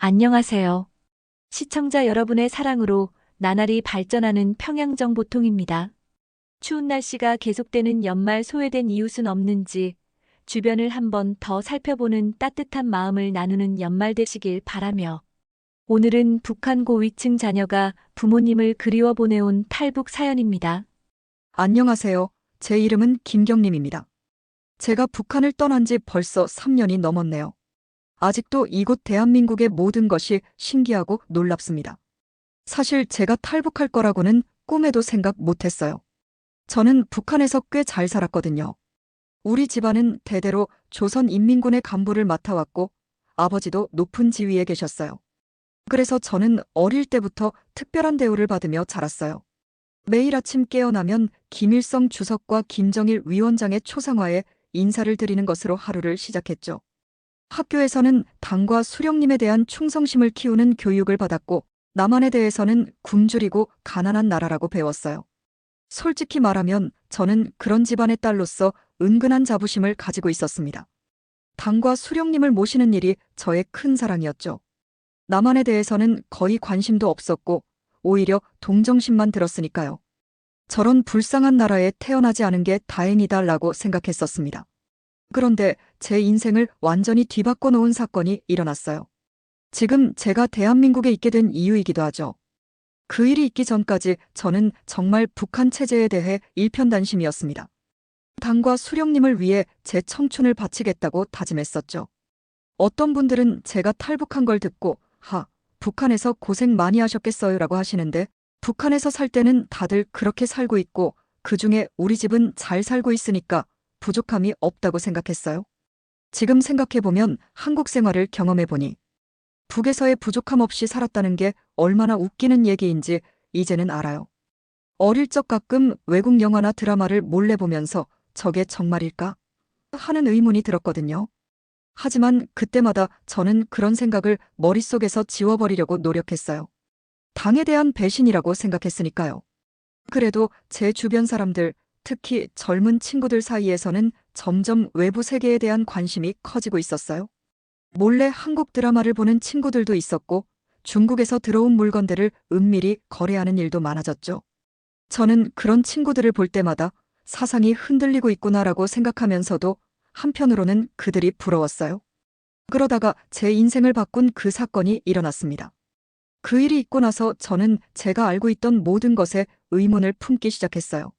안녕하세요. 시청자 여러분의 사랑으로 나날이 발전하는 평양정보통입니다. 추운 날씨가 계속되는 연말 소외된 이웃은 없는지 주변을 한번 더 살펴보는 따뜻한 마음을 나누는 연말 되시길 바라며 오늘은 북한 고위층 자녀가 부모님을 그리워 보내온 탈북 사연입니다. 안녕하세요. 제 이름은 김경림입니다. 제가 북한을 떠난 지 벌써 3년이 넘었네요. 아직도 이곳 대한민국의 모든 것이 신기하고 놀랍습니다. 사실 제가 탈북할 거라고는 꿈에도 생각 못했어요. 저는 북한에서 꽤 잘 살았거든요. 우리 집안은 대대로 조선인민군의 간부를 맡아왔고 아버지도 높은 지위에 계셨어요. 그래서 저는 어릴 때부터 특별한 대우를 받으며 자랐어요. 매일 아침 깨어나면 김일성 주석과 김정일 위원장의 초상화에 인사를 드리는 것으로 하루를 시작했죠. 학교에서는 당과 수령님에 대한 충성심을 키우는 교육을 받았고 남한에 대해서는 굶주리고 가난한 나라라고 배웠어요. 솔직히 말하면 저는 그런 집안의 딸로서 은근한 자부심을 가지고 있었습니다. 당과 수령님을 모시는 일이 저의 큰 사랑이었죠. 남한에 대해서는 거의 관심도 없었고 오히려 동정심만 들었으니까요. 저런 불쌍한 나라에 태어나지 않은 게 다행이다라고 생각했었습니다. 그런데 제 인생을 완전히 뒤바꿔 놓은 사건이 일어났어요. 지금 제가 대한민국에 있게 된 이유이기도 하죠. 그 일이 있기 전까지 저는 정말 북한 체제에 대해 일편단심이었습니다. 당과 수령님을 위해 제 청춘을 바치겠다고 다짐했었죠. 어떤 분들은 제가 탈북한 걸 듣고 북한에서 고생 많이 하셨겠어요라고 하시는데 북한에서 살 때는 다들 그렇게 살고 있고 그중에 우리 집은 잘 살고 있으니까 부족함이 없다고 생각했어요. 지금 생각해보면 한국 생활을 경험해보니 북에서의 부족함 없이 살았다는 게 얼마나 웃기는 얘기인지 이제는 알아요. 어릴 적 가끔 외국 영화나 드라마를 몰래 보면서 저게 정말일까? 하는 의문이 들었거든요. 하지만 그때마다 저는 그런 생각을 머릿속에서 지워버리려고 노력했어요. 당에 대한 배신이라고 생각했으니까요. 그래도 제 주변 사람들, 특히 젊은 친구들 사이에서는 점점 외부 세계에 대한 관심이 커지고 있었어요. 몰래 한국 드라마를 보는 친구들도 있었고 중국에서 들어온 물건들을 은밀히 거래하는 일도 많아졌죠. 저는 그런 친구들을 볼 때마다 사상이 흔들리고 있구나라고 생각하면서도 한편으로는 그들이 부러웠어요. 그러다가 제 인생을 바꾼 그 사건이 일어났습니다. 그 일이 있고 나서 저는 제가 알고 있던 모든 것에 의문을 품기 시작했어요.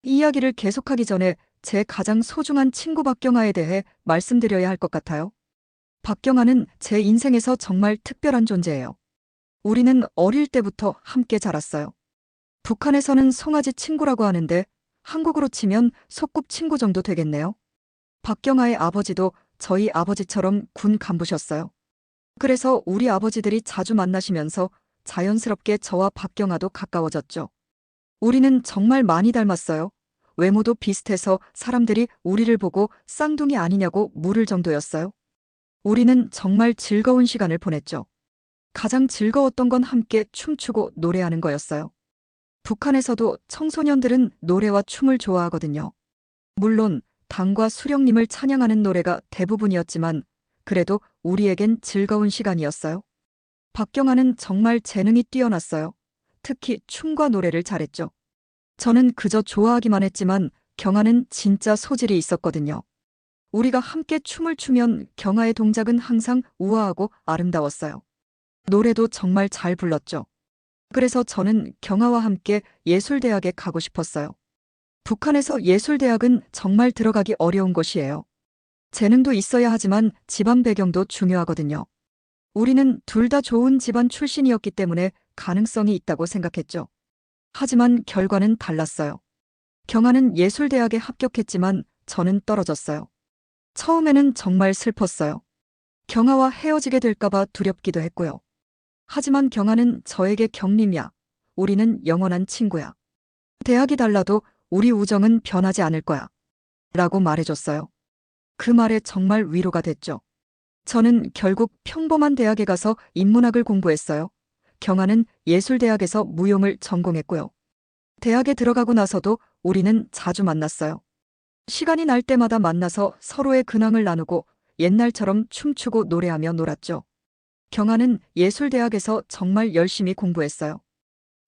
이 이야기를 계속하기 전에 제 가장 소중한 친구 박경아에 대해 말씀드려야 할 것 같아요. 박경아는 제 인생에서 정말 특별한 존재예요. 우리는 어릴 때부터 함께 자랐어요. 북한에서는 송아지 친구라고 하는데 한국으로 치면 소꿉친구 정도 되겠네요. 박경아의 아버지도 저희 아버지처럼 군 간부셨어요. 그래서 우리 아버지들이 자주 만나시면서 자연스럽게 저와 박경아도 가까워졌죠. 우리는 정말 많이 닮았어요. 외모도 비슷해서 사람들이 우리를 보고 쌍둥이 아니냐고 물을 정도였어요. 우리는 정말 즐거운 시간을 보냈죠. 가장 즐거웠던 건 함께 춤추고 노래하는 거였어요. 북한에서도 청소년들은 노래와 춤을 좋아하거든요. 물론 당과 수령님을 찬양하는 노래가 대부분이었지만 그래도 우리에겐 즐거운 시간이었어요. 박경아는 정말 재능이 뛰어났어요. 특히 춤과 노래를 잘했죠. 저는 그저 좋아하기만 했지만 경아는 진짜 소질이 있었거든요. 우리가 함께 춤을 추면 경아의 동작은 항상 우아하고 아름다웠어요. 노래도 정말 잘 불렀죠. 그래서 저는 경아와 함께 예술대학에 가고 싶었어요. 북한에서 예술대학은 정말 들어가기 어려운 곳이에요. 재능도 있어야 하지만 집안 배경도 중요하거든요. 우리는 둘 다 좋은 집안 출신이었기 때문에 가능성이 있다고 생각했죠. 하지만 결과는 달랐어요. 경아는 예술대학에 합격했지만 저는 떨어졌어요. 처음에는 정말 슬펐어요. 경아와 헤어지게 될까봐 두렵기도 했고요. 하지만 경아는 저에게 경림이야. 우리는 영원한 친구야. 대학이 달라도 우리 우정은 변하지 않을 거야. 라고 말해줬어요. 그 말에 정말 위로가 됐죠. 저는 결국 평범한 대학에 가서 인문학을 공부했어요. 경아는 예술대학에서 무용을 전공했고요. 대학에 들어가고 나서도 우리는 자주 만났어요. 시간이 날 때마다 만나서 서로의 근황을 나누고 옛날처럼 춤추고 노래하며 놀았죠. 경아는 예술대학에서 정말 열심히 공부했어요.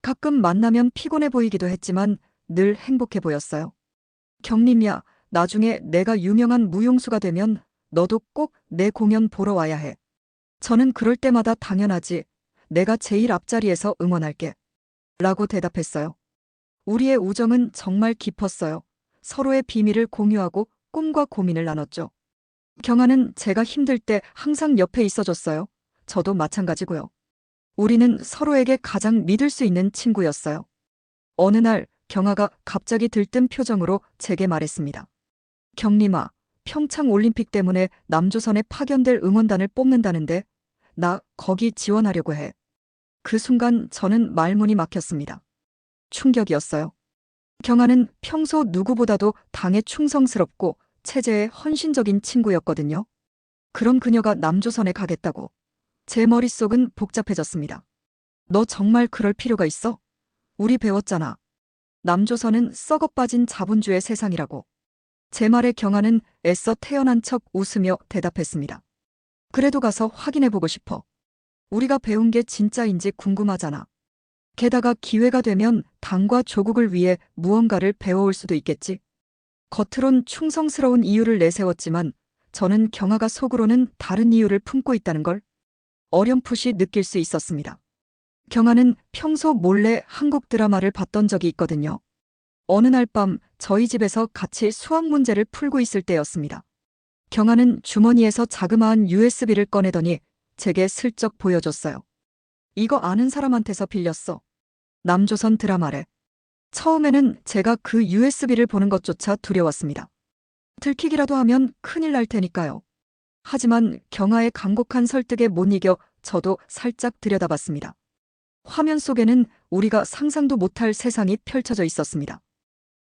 가끔 만나면 피곤해 보이기도 했지만 늘 행복해 보였어요. 경림이야, 나중에 내가 유명한 무용수가 되면 너도 꼭 내 공연 보러 와야 해. 저는 그럴 때마다 당연하지. 내가 제일 앞자리에서 응원할게. 라고 대답했어요. 우리의 우정은 정말 깊었어요. 서로의 비밀을 공유하고 꿈과 고민을 나눴죠. 경아는 제가 힘들 때 항상 옆에 있어줬어요. 저도 마찬가지고요. 우리는 서로에게 가장 믿을 수 있는 친구였어요. 어느 날 경아가 갑자기 들뜬 표정으로 제게 말했습니다. 경림아, 평창 올림픽 때문에 남조선에 파견될 응원단을 뽑는다는데 나 거기 지원하려고 해. 그 순간 저는 말문이 막혔습니다. 충격이었어요. 경아는 평소 누구보다도 당에 충성스럽고 체제에 헌신적인 친구였거든요. 그럼 그녀가 남조선에 가겠다고. 제 머릿속은 복잡해졌습니다. 너 정말 그럴 필요가 있어? 우리 배웠잖아. 남조선은 썩어빠진 자본주의 세상이라고. 제 말에 경아는 애써 태연한 척 웃으며 대답했습니다. 그래도 가서 확인해보고 싶어. 우리가 배운 게 진짜인지 궁금하잖아. 게다가 기회가 되면 당과 조국을 위해 무언가를 배워올 수도 있겠지. 겉으론 충성스러운 이유를 내세웠지만 저는 경아가 속으로는 다른 이유를 품고 있다는 걸 어렴풋이 느낄 수 있었습니다. 경아는 평소 몰래 한국 드라마를 봤던 적이 있거든요. 어느 날 밤 저희 집에서 같이 수학 문제를 풀고 있을 때였습니다. 경아는 주머니에서 자그마한 USB를 꺼내더니 제게 슬쩍 보여줬어요. 이거 아는 사람한테서 빌렸어. 남조선 드라마래. 처음에는 제가 그 USB를 보는 것조차 두려웠습니다. 들키기라도 하면 큰일 날 테니까요. 하지만 경아의 간곡한 설득에 못 이겨 저도 살짝 들여다봤습니다. 화면 속에는 우리가 상상도 못할 세상이 펼쳐져 있었습니다.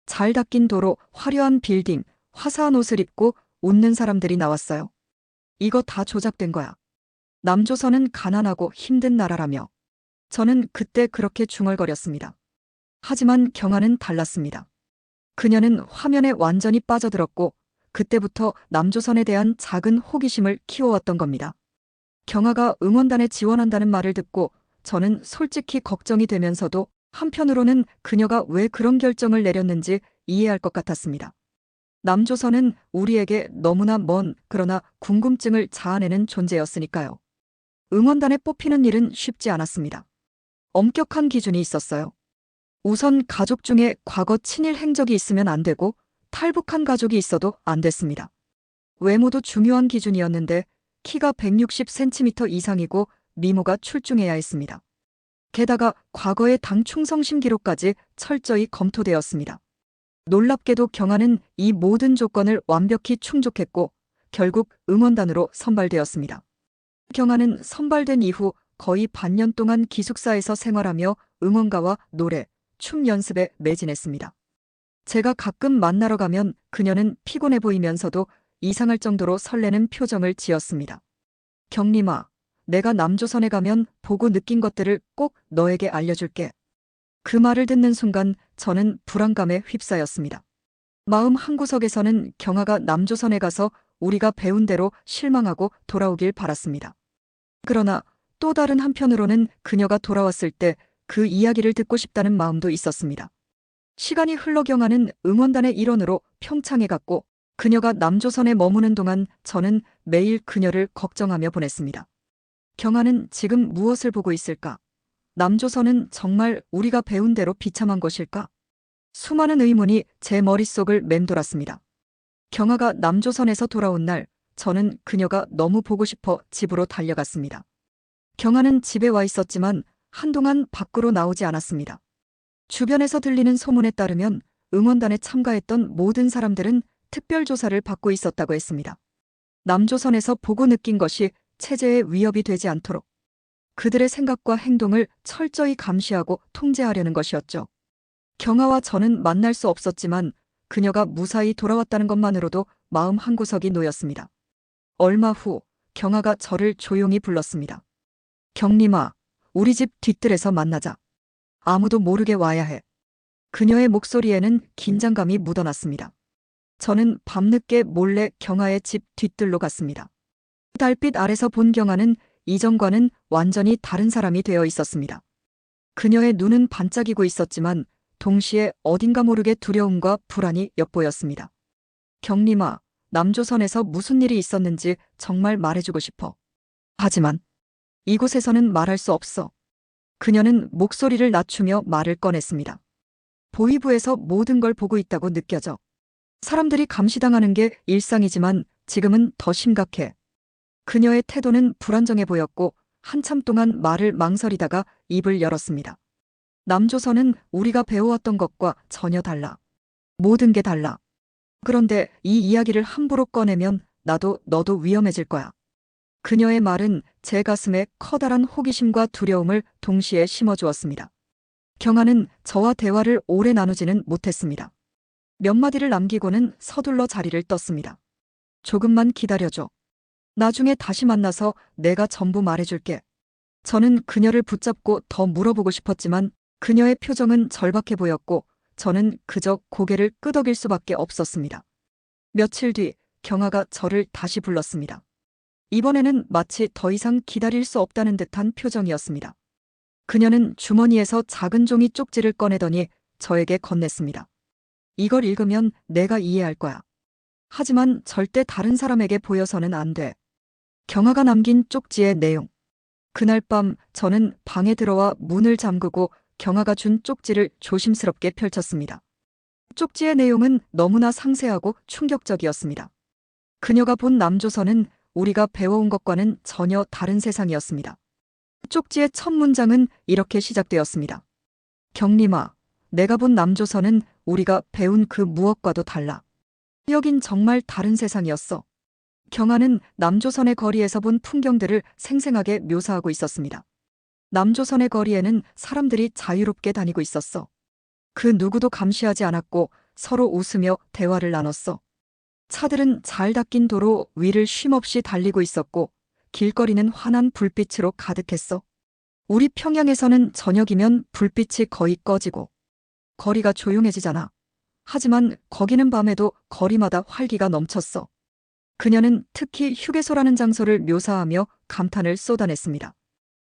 잘 닦인 도로, 화려한 빌딩, 화사한 옷을 입고 웃는 사람들이 나왔어요. 이거 다 조작된 거야. 남조선은 가난하고 힘든 나라라며. 저는 그때 그렇게 중얼거렸습니다. 하지만 경아는 달랐습니다. 그녀는 화면에 완전히 빠져들었고 그때부터 남조선에 대한 작은 호기심을 키워왔던 겁니다. 경아가 응원단에 지원한다는 말을 듣고 저는 솔직히 걱정이 되면서도 한편으로는 그녀가 왜 그런 결정을 내렸는지 이해할 것 같았습니다. 남조선은 우리에게 너무나 먼 그러나 궁금증을 자아내는 존재였으니까요. 응원단에 뽑히는 일은 쉽지 않았습니다. 엄격한 기준이 있었어요. 우선 가족 중에 과거 친일 행적이 있으면 안 되고 탈북한 가족이 있어도 안 됐습니다. 외모도 중요한 기준이었는데 키가 160cm 이상이고 미모가 출중해야 했습니다. 게다가 과거의 당 충성심 기록까지 철저히 검토되었습니다. 놀랍게도 경아는 이 모든 조건을 완벽히 충족했고 결국 응원단으로 선발되었습니다. 경아는 선발된 이후 거의 반년 동안 기숙사에서 생활하며 응원가와 노래, 춤 연습에 매진했습니다. 제가 가끔 만나러 가면 그녀는 피곤해 보이면서도 이상할 정도로 설레는 표정을 지었습니다. 경림아, 내가 남조선에 가면 보고 느낀 것들을 꼭 너에게 알려줄게. 그 말을 듣는 순간 저는 불안감에 휩싸였습니다. 마음 한구석에서는 경아가 남조선에 가서 우리가 배운 대로 실망하고 돌아오길 바랐습니다. 그러나 또 다른 한편으로는 그녀가 돌아왔을 때 그 이야기를 듣고 싶다는 마음도 있었습니다. 시간이 흘러 경아는 응원단의 일원으로 평창에 갔고 그녀가 남조선에 머무는 동안 저는 매일 그녀를 걱정하며 보냈습니다. 경아는 지금 무엇을 보고 있을까? 남조선은 정말 우리가 배운 대로 비참한 것일까? 수많은 의문이 제 머릿속을 맴돌았습니다. 경아가 남조선에서 돌아온 날 저는 그녀가 너무 보고 싶어 집으로 달려갔습니다. 경아는 집에 와 있었지만 한동안 밖으로 나오지 않았습니다. 주변에서 들리는 소문에 따르면 응원단에 참가했던 모든 사람들은 특별조사를 받고 있었다고 했습니다. 남조선에서 보고 느낀 것이 체제에 위협이 되지 않도록 그들의 생각과 행동을 철저히 감시하고 통제하려는 것이었죠. 경아와 저는 만날 수 없었지만 그녀가 무사히 돌아왔다는 것만으로도 마음 한구석이 놓였습니다. 얼마 후 경아가 저를 조용히 불렀습니다. 경림아, 우리 집 뒤뜰에서 만나자. 아무도 모르게 와야 해. 그녀의 목소리에는 긴장감이 묻어났습니다. 저는 밤늦게 몰래 경아의 집 뒤뜰로 갔습니다. 달빛 아래서 본 경아는 이전과는 완전히 다른 사람이 되어 있었습니다. 그녀의 눈은 반짝이고 있었지만 동시에 어딘가 모르게 두려움과 불안이 엿보였습니다. 경림아, 남조선에서 무슨 일이 있었는지 정말 말해주고 싶어. 하지만 이곳에서는 말할 수 없어. 그녀는 목소리를 낮추며 말을 꺼냈습니다. 보위부에서 모든 걸 보고 있다고 느껴져. 사람들이 감시당하는 게 일상이지만 지금은 더 심각해. 그녀의 태도는 불안정해 보였고 한참 동안 말을 망설이다가 입을 열었습니다. 남조선은 우리가 배워왔던 것과 전혀 달라. 모든 게 달라. 그런데 이 이야기를 함부로 꺼내면 나도 너도 위험해질 거야. 그녀의 말은 제 가슴에 커다란 호기심과 두려움을 동시에 심어주었습니다. 경아는 저와 대화를 오래 나누지는 못했습니다. 몇 마디를 남기고는 서둘러 자리를 떴습니다. 조금만 기다려줘. 나중에 다시 만나서 내가 전부 말해줄게. 저는 그녀를 붙잡고 더 물어보고 싶었지만 그녀의 표정은 절박해 보였고 저는 그저 고개를 끄덕일 수밖에 없었습니다. 며칠 뒤 경아가 저를 다시 불렀습니다. 이번에는 마치 더 이상 기다릴 수 없다는 듯한 표정이었습니다. 그녀는 주머니에서 작은 종이 쪽지를 꺼내더니 저에게 건넸습니다. 이걸 읽으면 내가 이해할 거야. 하지만 절대 다른 사람에게 보여서는 안 돼. 경아가 남긴 쪽지의 내용. 그날 밤 저는 방에 들어와 문을 잠그고 경아가 준 쪽지를 조심스럽게 펼쳤습니다. 쪽지의 내용은 너무나 상세하고 충격적이었습니다. 그녀가 본 남조선은 우리가 배워온 것과는 전혀 다른 세상이었습니다. 쪽지의 첫 문장은 이렇게 시작되었습니다. 경림아, 내가 본 남조선은 우리가 배운 그 무엇과도 달라. 여긴 정말 다른 세상이었어. 경아는 남조선의 거리에서 본 풍경들을 생생하게 묘사하고 있었습니다. 남조선의 거리에는 사람들이 자유롭게 다니고 있었어. 그 누구도 감시하지 않았고 서로 웃으며 대화를 나눴어. 차들은 잘 닦인 도로 위를 쉼없이 달리고 있었고 길거리는 환한 불빛으로 가득했어. 우리 평양에서는 저녁이면 불빛이 거의 꺼지고 거리가 조용해지잖아. 하지만 거기는 밤에도 거리마다 활기가 넘쳤어. 그녀는 특히 휴게소라는 장소를 묘사하며 감탄을 쏟아냈습니다.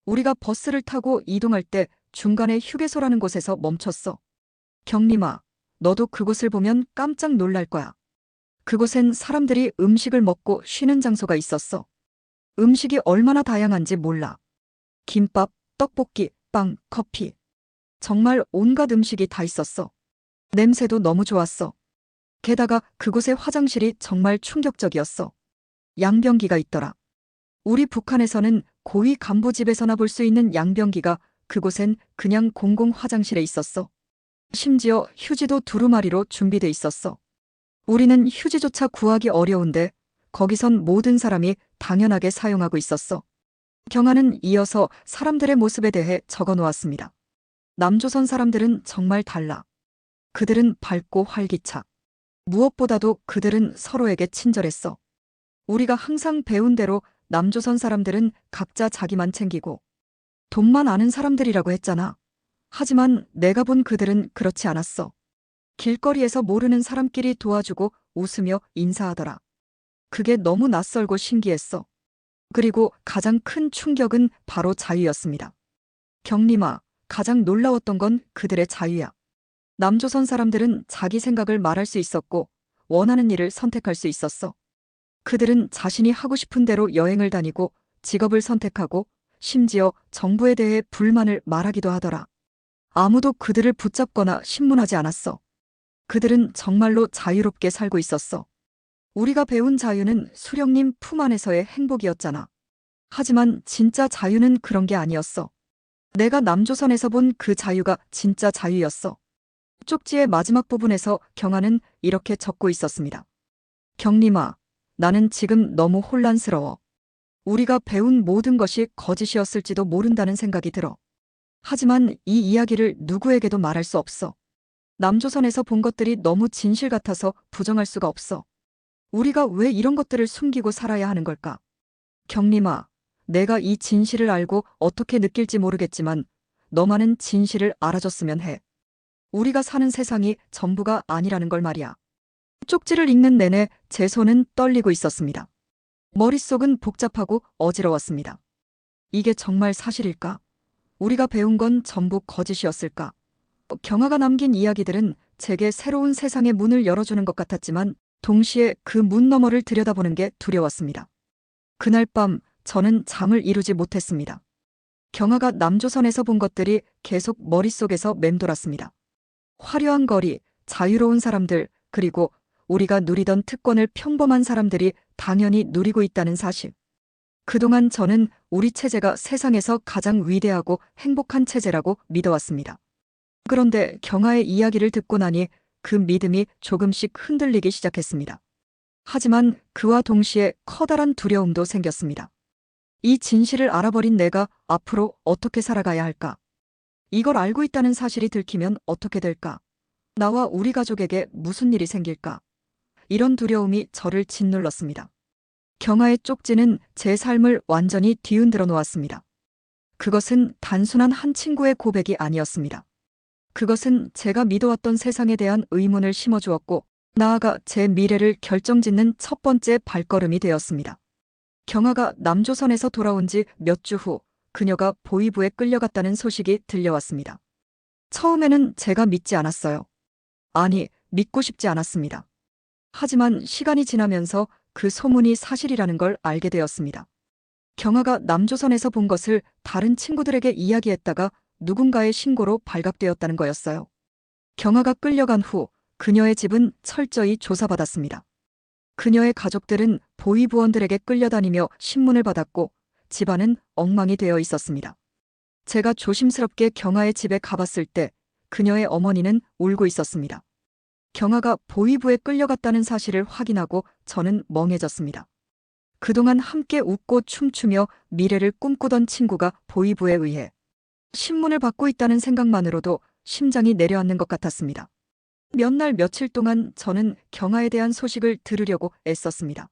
우리가 버스를 타고 이동할 때 중간에 휴게소라는 곳에서 멈췄어. 경림아, 너도 그곳을 보면 깜짝 놀랄 거야. 그곳엔 사람들이 음식을 먹고 쉬는 장소가 있었어. 음식이 얼마나 다양한지 몰라. 김밥, 떡볶이, 빵, 커피. 정말 온갖 음식이 다 있었어. 냄새도 너무 좋았어. 게다가 그곳의 화장실이 정말 충격적이었어. 양변기가 있더라. 우리 북한에서는 고위 간부 집에서나 볼 수 있는 양변기가 그곳엔 그냥 공공 화장실에 있었어. 심지어 휴지도 두루마리로 준비돼 있었어. 우리는 휴지조차 구하기 어려운데 거기선 모든 사람이 당연하게 사용하고 있었어. 경아는 이어서 사람들의 모습에 대해 적어 놓았습니다. 남조선 사람들은 정말 달라. 그들은 밝고 활기차. 무엇보다도 그들은 서로에게 친절했어. 우리가 항상 배운 대로 남조선 사람들은 각자 자기만 챙기고 돈만 아는 사람들이라고 했잖아. 하지만 내가 본 그들은 그렇지 않았어. 길거리에서 모르는 사람끼리 도와주고 웃으며 인사하더라. 그게 너무 낯설고 신기했어. 그리고 가장 큰 충격은 바로 자유였습니다. 경림아, 가장 놀라웠던 건 그들의 자유야. 남조선 사람들은 자기 생각을 말할 수 있었고 원하는 일을 선택할 수 있었어. 그들은 자신이 하고 싶은 대로 여행을 다니고 직업을 선택하고 심지어 정부에 대해 불만을 말하기도 하더라. 아무도 그들을 붙잡거나 신문하지 않았어. 그들은 정말로 자유롭게 살고 있었어. 우리가 배운 자유는 수령님 품 안에서의 행복이었잖아. 하지만 진짜 자유는 그런 게 아니었어. 내가 남조선에서 본 그 자유가 진짜 자유였어. 쪽지의 마지막 부분에서 경아는 이렇게 적고 있었습니다. 경림아, 나는 지금 너무 혼란스러워. 우리가 배운 모든 것이 거짓이었을지도 모른다는 생각이 들어. 하지만 이 이야기를 누구에게도 말할 수 없어. 남조선에서 본 것들이 너무 진실 같아서 부정할 수가 없어. 우리가 왜 이런 것들을 숨기고 살아야 하는 걸까? 경림아, 내가 이 진실을 알고 어떻게 느낄지 모르겠지만 너만은 진실을 알아줬으면 해. 우리가 사는 세상이 전부가 아니라는 걸 말이야. 쪽지를 읽는 내내 제 손은 떨리고 있었습니다. 머릿속은 복잡하고 어지러웠습니다. 이게 정말 사실일까? 우리가 배운 건 전부 거짓이었을까? 경아가 남긴 이야기들은 제게 새로운 세상의 문을 열어주는 것 같았지만 동시에 그 문 너머를 들여다보는 게 두려웠습니다. 그날 밤 저는 잠을 이루지 못했습니다. 경아가 남조선에서 본 것들이 계속 머릿속에서 맴돌았습니다. 화려한 거리, 자유로운 사람들, 그리고 우리가 누리던 특권을 평범한 사람들이 당연히 누리고 있다는 사실. 그동안 저는 우리 체제가 세상에서 가장 위대하고 행복한 체제라고 믿어왔습니다. 그런데 경아의 이야기를 듣고 나니 그 믿음이 조금씩 흔들리기 시작했습니다. 하지만 그와 동시에 커다란 두려움도 생겼습니다. 이 진실을 알아버린 내가 앞으로 어떻게 살아가야 할까? 이걸 알고 있다는 사실이 들키면 어떻게 될까? 나와 우리 가족에게 무슨 일이 생길까? 이런 두려움이 저를 짓눌렀습니다. 경아의 쪽지는 제 삶을 완전히 뒤흔들어 놓았습니다. 그것은 단순한 한 친구의 고백이 아니었습니다. 그것은 제가 믿어왔던 세상에 대한 의문을 심어주었고, 나아가 제 미래를 결정짓는 첫 번째 발걸음이 되었습니다. 경아가 남조선에서 돌아온 지 몇 주 후, 그녀가 보위부에 끌려갔다는 소식이 들려왔습니다. 처음에는 제가 믿지 않았어요. 아니, 믿고 싶지 않았습니다. 하지만 시간이 지나면서 그 소문이 사실이라는 걸 알게 되었습니다. 경아가 남조선에서 본 것을 다른 친구들에게 이야기했다가 누군가의 신고로 발각되었다는 거였어요. 경아가 끌려간 후 그녀의 집은 철저히 조사받았습니다. 그녀의 가족들은 보위부원들에게 끌려다니며 신문을 받았고 집안은 엉망이 되어 있었습니다. 제가 조심스럽게 경아의 집에 가봤을 때 그녀의 어머니는 울고 있었습니다. 경아가 보위부에 끌려갔다는 사실을 확인하고 저는 멍해졌습니다. 그동안 함께 웃고 춤추며 미래를 꿈꾸던 친구가 보위부에 의해 신문을 받고 있다는 생각만으로도 심장이 내려앉는 것 같았습니다. 몇 날 며칠 동안 저는 경아에 대한 소식을 들으려고 애썼습니다.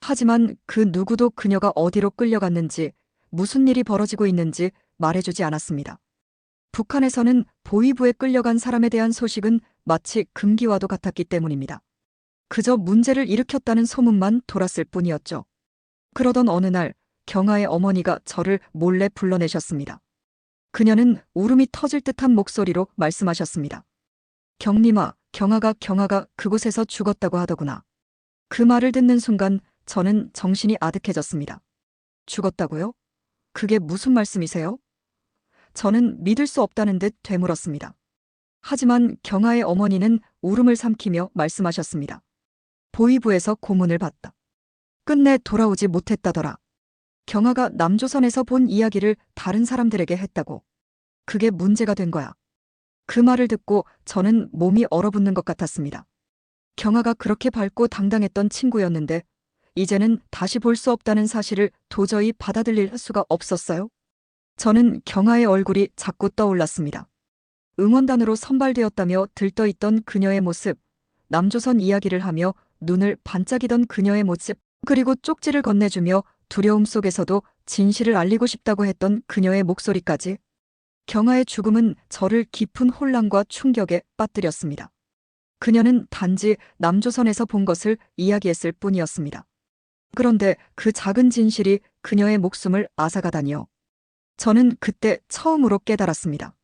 하지만 그 누구도 그녀가 어디로 끌려갔는지, 무슨 일이 벌어지고 있는지 말해주지 않았습니다. 북한에서는 보위부에 끌려간 사람에 대한 소식은 마치 금기와도 같았기 때문입니다. 그저 문제를 일으켰다는 소문만 돌았을 뿐이었죠. 그러던 어느 날 경아의 어머니가 저를 몰래 불러내셨습니다. 그녀는 울음이 터질 듯한 목소리로 말씀하셨습니다. 경림아, 경아가 그곳에서 죽었다고 하더구나. 그 말을 듣는 순간 저는 정신이 아득해졌습니다. 죽었다고요? 그게 무슨 말씀이세요? 저는 믿을 수 없다는 듯 되물었습니다. 하지만 경아의 어머니는 울음을 삼키며 말씀하셨습니다. 보위부에서 고문을 받다. 끝내 돌아오지 못했다더라. 경아가 남조선에서 본 이야기를 다른 사람들에게 했다고. 그게 문제가 된 거야. 그 말을 듣고 저는 몸이 얼어붙는 것 같았습니다. 경아가 그렇게 밝고 당당했던 친구였는데 이제는 다시 볼 수 없다는 사실을 도저히 받아들일 수가 없었어요. 저는 경아의 얼굴이 자꾸 떠올랐습니다. 응원단으로 선발되었다며 들떠있던 그녀의 모습, 남조선 이야기를 하며 눈을 반짝이던 그녀의 모습, 그리고 쪽지를 건네주며 두려움 속에서도 진실을 알리고 싶다고 했던 그녀의 목소리까지. 경아의 죽음은 저를 깊은 혼란과 충격에 빠뜨렸습니다. 그녀는 단지 남조선에서 본 것을 이야기했을 뿐이었습니다. 그런데 그 작은 진실이 그녀의 목숨을 앗아가다니요. 저는 그때 처음으로 깨달았습니다.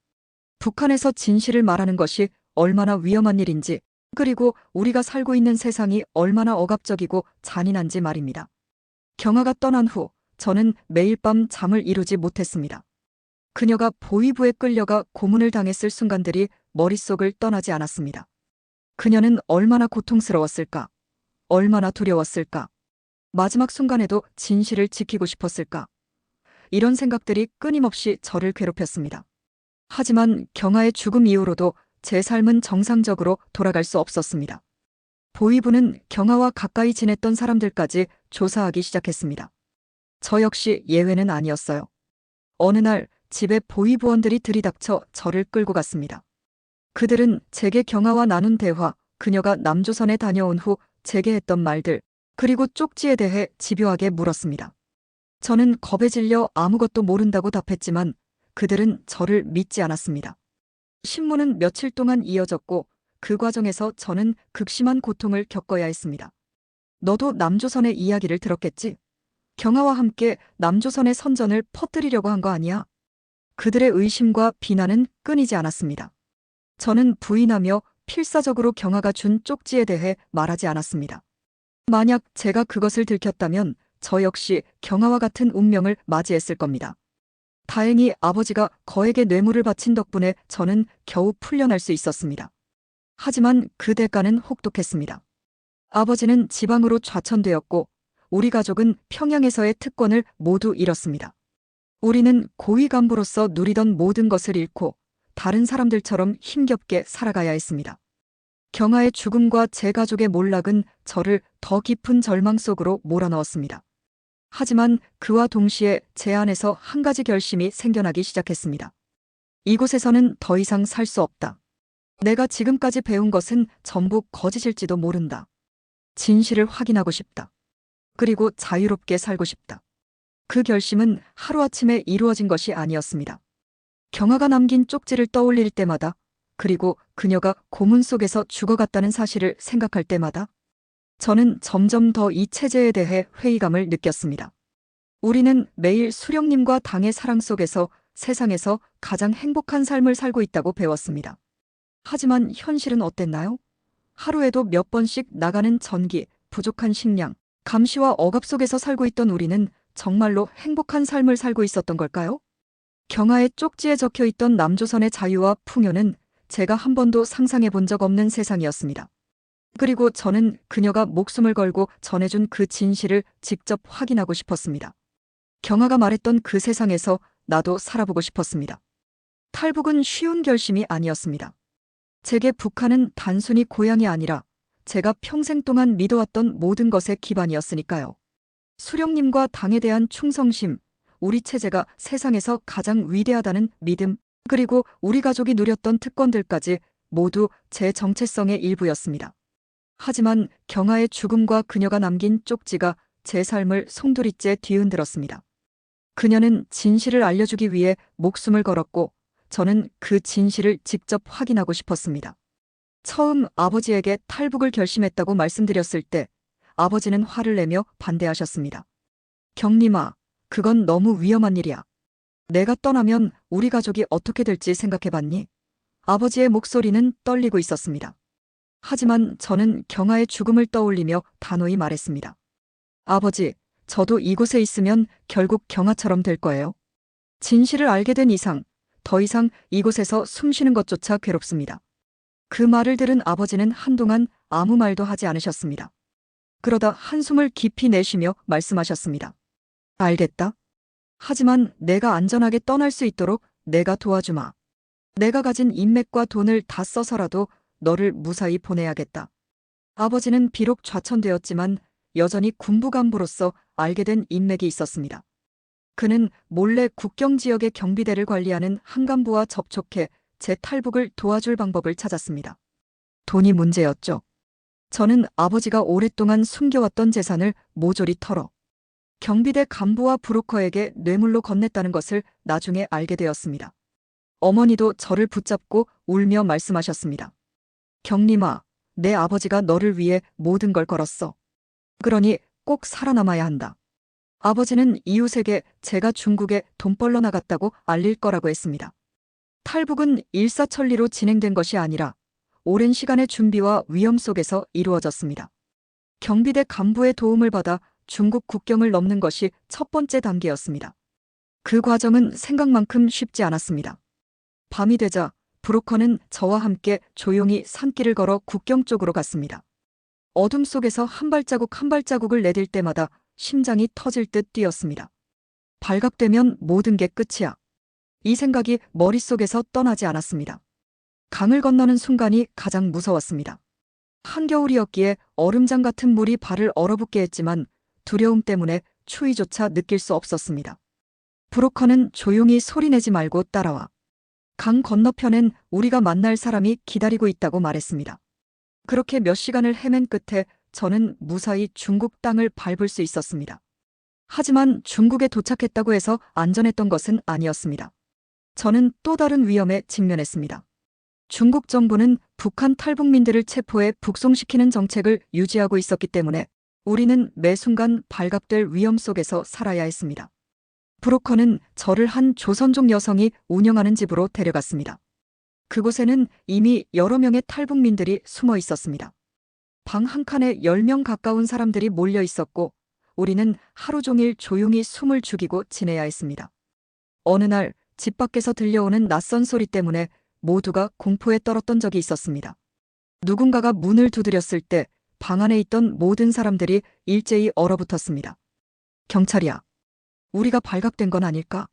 북한에서 진실을 말하는 것이 얼마나 위험한 일인지, 그리고 우리가 살고 있는 세상이 얼마나 억압적이고 잔인한지 말입니다. 경아가 떠난 후 저는 매일 밤 잠을 이루지 못했습니다. 그녀가 보위부에 끌려가 고문을 당했을 순간들이 머릿속을 떠나지 않았습니다. 그녀는 얼마나 고통스러웠을까? 얼마나 두려웠을까? 마지막 순간에도 진실을 지키고 싶었을까? 이런 생각들이 끊임없이 저를 괴롭혔습니다. 하지만 경아의 죽음 이후로도 제 삶은 정상적으로 돌아갈 수 없었습니다. 보위부는 경아와 가까이 지냈던 사람들까지 조사하기 시작했습니다. 저 역시 예외는 아니었어요. 어느 날 집에 보위부원들이 들이닥쳐 저를 끌고 갔습니다. 그들은 제게 경아와 나눈 대화, 그녀가 남조선에 다녀온 후 제게 했던 말들, 그리고 쪽지에 대해 집요하게 물었습니다. 저는 겁에 질려 아무것도 모른다고 답했지만 그들은 저를 믿지 않았습니다. 신문은 며칠 동안 이어졌고 그 과정에서 저는 극심한 고통을 겪어야 했습니다. 너도 남조선의 이야기를 들었겠지? 경아와 함께 남조선의 선전을 퍼뜨리려고 한 거 아니야? 그들의 의심과 비난은 끊이지 않았습니다. 저는 부인하며 필사적으로 경아가 준 쪽지에 대해 말하지 않았습니다. 만약 제가 그것을 들켰다면 저 역시 경아와 같은 운명을 맞이했을 겁니다. 다행히 아버지가 거액의 뇌물을 바친 덕분에 저는 겨우 풀려날 수 있었습니다. 하지만 그 대가는 혹독했습니다. 아버지는 지방으로 좌천되었고 우리 가족은 평양에서의 특권을 모두 잃었습니다. 우리는 고위 간부로서 누리던 모든 것을 잃고 다른 사람들처럼 힘겹게 살아가야 했습니다. 경아의 죽음과 제 가족의 몰락은 저를 더 깊은 절망 속으로 몰아넣었습니다. 하지만 그와 동시에 제 안에서 한 가지 결심이 생겨나기 시작했습니다. 이곳에서는 더 이상 살 수 없다. 내가 지금까지 배운 것은 전부 거짓일지도 모른다. 진실을 확인하고 싶다. 그리고 자유롭게 살고 싶다. 그 결심은 하루아침에 이루어진 것이 아니었습니다. 경아가 남긴 쪽지를 떠올릴 때마다, 그리고 그녀가 고문 속에서 죽어갔다는 사실을 생각할 때마다 저는 점점 더 이 체제에 대해 회의감을 느꼈습니다. 우리는 매일 수령님과 당의 사랑 속에서 세상에서 가장 행복한 삶을 살고 있다고 배웠습니다. 하지만 현실은 어땠나요? 하루에도 몇 번씩 나가는 전기, 부족한 식량, 감시와 억압 속에서 살고 있던 우리는 정말로 행복한 삶을 살고 있었던 걸까요? 경아의 쪽지에 적혀 있던 남조선의 자유와 풍요는 제가 한 번도 상상해 본 적 없는 세상이었습니다. 그리고 저는 그녀가 목숨을 걸고 전해준 그 진실을 직접 확인하고 싶었습니다. 경아가 말했던 그 세상에서 나도 살아보고 싶었습니다. 탈북은 쉬운 결심이 아니었습니다. 제게 북한은 단순히 고향이 아니라 제가 평생 동안 믿어왔던 모든 것의 기반이었으니까요. 수령님과 당에 대한 충성심, 우리 체제가 세상에서 가장 위대하다는 믿음, 그리고 우리 가족이 누렸던 특권들까지 모두 제 정체성의 일부였습니다. 하지만 경아의 죽음과 그녀가 남긴 쪽지가 제 삶을 송두리째 뒤흔들었습니다. 그녀는 진실을 알려주기 위해 목숨을 걸었고 저는 그 진실을 직접 확인하고 싶었습니다. 처음 아버지에게 탈북을 결심했다고 말씀드렸을 때 아버지는 화를 내며 반대하셨습니다. 경림아, 그건 너무 위험한 일이야. 내가 떠나면 우리 가족이 어떻게 될지 생각해봤니? 아버지의 목소리는 떨리고 있었습니다. 하지만 저는 경아의 죽음을 떠올리며 단호히 말했습니다. 아버지, 저도 이곳에 있으면 결국 경아처럼 될 거예요. 진실을 알게 된 이상, 더 이상 이곳에서 숨쉬는 것조차 괴롭습니다. 그 말을 들은 아버지는 한동안 아무 말도 하지 않으셨습니다. 그러다 한숨을 깊이 내쉬며 말씀하셨습니다. 알겠다. 하지만 내가 안전하게 떠날 수 있도록 내가 도와주마. 내가 가진 인맥과 돈을 다 써서라도 너를 무사히 보내야겠다. 아버지는 비록 좌천되었지만 여전히 군부 간부로서 알게 된 인맥이 있었습니다. 그는 몰래 국경 지역의 경비대를 관리하는 한 간부와 접촉해 제 탈북을 도와줄 방법을 찾았습니다. 돈이 문제였죠. 저는 아버지가 오랫동안 숨겨왔던 재산을 모조리 털어 경비대 간부와 브로커에게 뇌물로 건넸다는 것을 나중에 알게 되었습니다. 어머니도 저를 붙잡고 울며 말씀하셨습니다. 경림아, 내 아버지가 너를 위해 모든 걸 걸었어. 그러니 꼭 살아남아야 한다. 아버지는 이웃에게 제가 중국에 돈 벌러 나갔다고 알릴 거라고 했습니다. 탈북은 일사천리로 진행된 것이 아니라 오랜 시간의 준비와 위험 속에서 이루어졌습니다. 경비대 간부의 도움을 받아 중국 국경을 넘는 것이 첫 번째 단계였습니다. 그 과정은 생각만큼 쉽지 않았습니다. 밤이 되자 브로커는 저와 함께 조용히 산길을 걸어 국경 쪽으로 갔습니다. 어둠 속에서 한 발자국 한 발자국을 내딜 때마다 심장이 터질 듯 뛰었습니다. 발각되면 모든 게 끝이야. 이 생각이 머릿속에서 떠나지 않았습니다. 강을 건너는 순간이 가장 무서웠습니다. 한겨울이었기에 얼음장 같은 물이 발을 얼어붙게 했지만 두려움 때문에 추위조차 느낄 수 없었습니다. 브로커는 조용히 소리내지 말고 따라와. 강 건너편엔 우리가 만날 사람이 기다리고 있다고 말했습니다. 그렇게 몇 시간을 헤맨 끝에 저는 무사히 중국 땅을 밟을 수 있었습니다. 하지만 중국에 도착했다고 해서 안전했던 것은 아니었습니다. 저는 또 다른 위험에 직면했습니다. 중국 정부는 북한 탈북민들을 체포해 북송시키는 정책을 유지하고 있었기 때문에 우리는 매 순간 발각될 위험 속에서 살아야 했습니다. 브로커는 저를 한 조선족 여성이 운영하는 집으로 데려갔습니다. 그곳에는 이미 여러 명의 탈북민들이 숨어 있었습니다. 방 한 칸에 10명 가까운 사람들이 몰려 있었고 우리는 하루 종일 조용히 숨을 죽이고 지내야 했습니다. 어느 날 집 밖에서 들려오는 낯선 소리 때문에 모두가 공포에 떨었던 적이 있었습니다. 누군가가 문을 두드렸을 때 방 안에 있던 모든 사람들이 일제히 얼어붙었습니다. 경찰이야. 우리가 발각된 건 아닐까?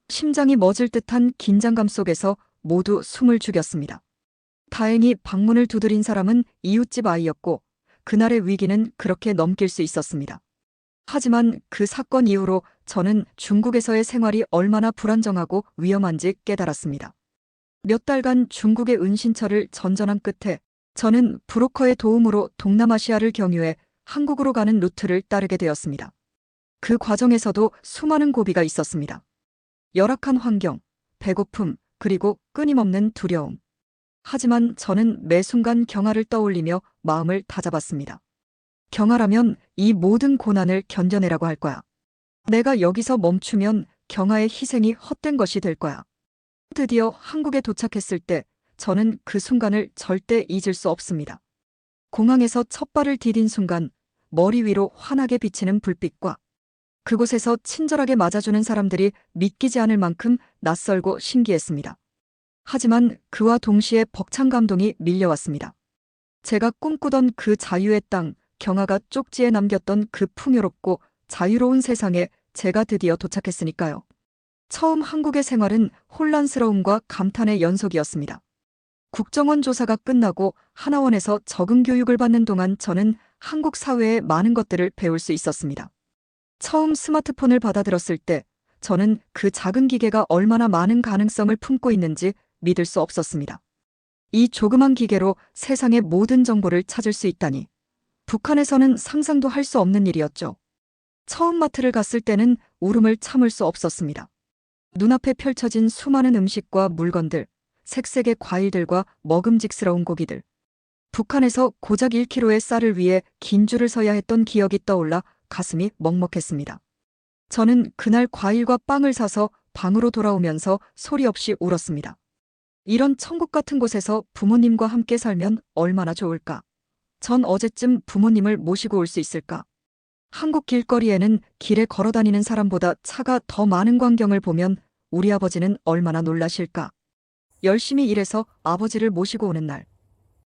심장이 멎을 듯한 긴장감 속에서 모두 숨을 죽였습니다. 다행히 방문을 두드린 사람은 이웃집 아이였고 그날의 위기는 그렇게 넘길 수 있었습니다. 하지만 그 사건 이후로 저는 중국에서의 생활이 얼마나 불안정하고 위험한지 깨달았습니다. 몇 달간 중국의 은신처를 전전한 끝에 저는 브로커의 도움으로 동남아시아를 경유해 한국으로 가는 루트를 따르게 되었습니다. 그 과정에서도 수많은 고비가 있었습니다. 열악한 환경, 배고픔, 그리고 끊임없는 두려움. 하지만 저는 매 순간 경아를 떠올리며 마음을 다잡았습니다. 경아라면 이 모든 고난을 견뎌내라고 할 거야. 내가 여기서 멈추면 경아의 희생이 헛된 것이 될 거야. 드디어 한국에 도착했을 때 저는 그 순간을 절대 잊을 수 없습니다. 공항에서 첫 발을 디딘 순간 머리 위로 환하게 비치는 불빛과 그곳에서 친절하게 맞아주는 사람들이 믿기지 않을 만큼 낯설고 신기했습니다. 하지만 그와 동시에 벅찬 감동이 밀려왔습니다. 제가 꿈꾸던 그 자유의 땅, 경아가 쪽지에 남겼던 그 풍요롭고 자유로운 세상에 제가 드디어 도착했으니까요. 처음 한국의 생활은 혼란스러움과 감탄의 연속이었습니다. 국정원 조사가 끝나고 하나원에서 적응 교육을 받는 동안 저는 한국 사회의 많은 것들을 배울 수 있었습니다. 처음 스마트폰을 받아들었을 때 저는 그 작은 기계가 얼마나 많은 가능성을 품고 있는지 믿을 수 없었습니다. 이 조그만 기계로 세상의 모든 정보를 찾을 수 있다니. 북한에서는 상상도 할 수 없는 일이었죠. 처음 마트를 갔을 때는 울음을 참을 수 없었습니다. 눈앞에 펼쳐진 수많은 음식과 물건들, 색색의 과일들과 먹음직스러운 고기들. 북한에서 고작 1kg의 쌀을 위해 긴 줄을 서야 했던 기억이 떠올라 가슴이 먹먹했습니다. 저는 그날 과일과 빵을 사서 방으로 돌아오면서 소리 없이 울었습니다. 이런 천국 같은 곳에서 부모님과 함께 살면 얼마나 좋을까? 전 어제쯤 부모님을 모시고 올 수 있을까? 한국 길거리에는 길에 걸어다니는 사람보다 차가 더 많은 광경을 보면 우리 아버지는 얼마나 놀라실까? 열심히 일해서 아버지를 모시고 오는 날.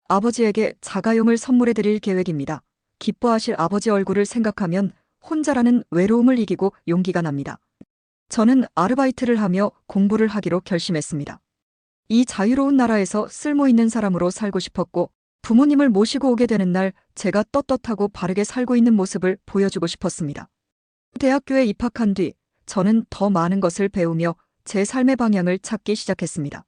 아버지에게 자가용을 선물해 드릴 계획입니다. 기뻐하실 아버지 얼굴을 생각하면 혼자라는 외로움을 이기고 용기가 납니다. 저는 아르바이트를 하며 공부를 하기로 결심했습니다. 이 자유로운 나라에서 쓸모있는 사람으로 살고 싶었고 부모님을 모시고 오게 되는 날 제가 떳떳하고 바르게 살고 있는 모습을 보여주고 싶었습니다. 대학교에 입학한 뒤 저는 더 많은 것을 배우며 제 삶의 방향을 찾기 시작했습니다.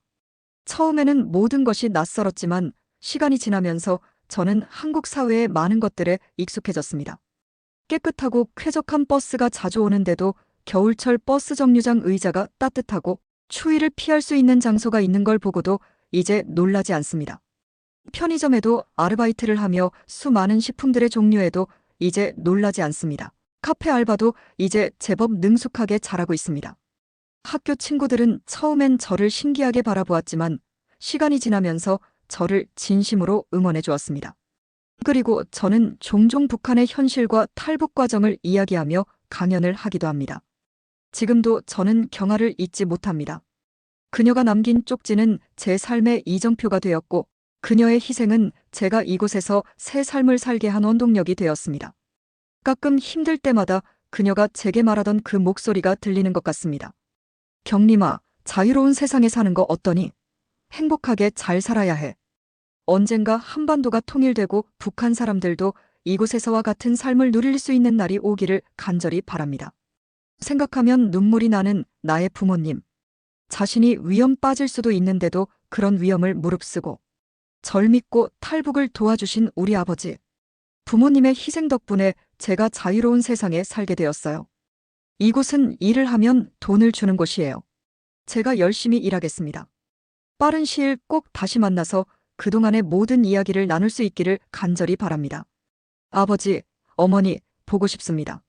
처음에는 모든 것이 낯설었지만 시간이 지나면서 저는 한국 사회의 많은 것들에 익숙해졌습니다. 깨끗하고 쾌적한 버스가 자주 오는데도 겨울철 버스 정류장 의자가 따뜻하고 추위를 피할 수 있는 장소가 있는 걸 보고도 이제 놀라지 않습니다. 편의점에도 아르바이트를 하며 수많은 식품들의 종류에도 이제 놀라지 않습니다. 카페 알바도 이제 제법 능숙하게 잘하고 있습니다. 학교 친구들은 처음엔 저를 신기하게 바라보았지만 시간이 지나면서 저를 진심으로 응원해 주었습니다. 그리고 저는 종종 북한의 현실과 탈북 과정을 이야기하며 강연을 하기도 합니다. 지금도 저는 경아를 잊지 못합니다. 그녀가 남긴 쪽지는 제 삶의 이정표가 되었고 그녀의 희생은 제가 이곳에서 새 삶을 살게 한 원동력이 되었습니다. 가끔 힘들 때마다 그녀가 제게 말하던 그 목소리가 들리는 것 같습니다. 경림아, 자유로운 세상에 사는 거 어떠니? 행복하게 잘 살아야 해. 언젠가 한반도가 통일되고 북한 사람들도 이곳에서와 같은 삶을 누릴 수 있는 날이 오기를 간절히 바랍니다. 생각하면 눈물이 나는 나의 부모님. 자신이 위험 빠질 수도 있는데도 그런 위험을 무릅쓰고 절 믿고 탈북을 도와주신 우리 아버지. 부모님의 희생 덕분에 제가 자유로운 세상에 살게 되었어요. 이곳은 일을 하면 돈을 주는 곳이에요. 제가 열심히 일하겠습니다. 빠른 시일 꼭 다시 만나서 그동안의 모든 이야기를 나눌 수 있기를 간절히 바랍니다. 아버지, 어머니, 보고 싶습니다.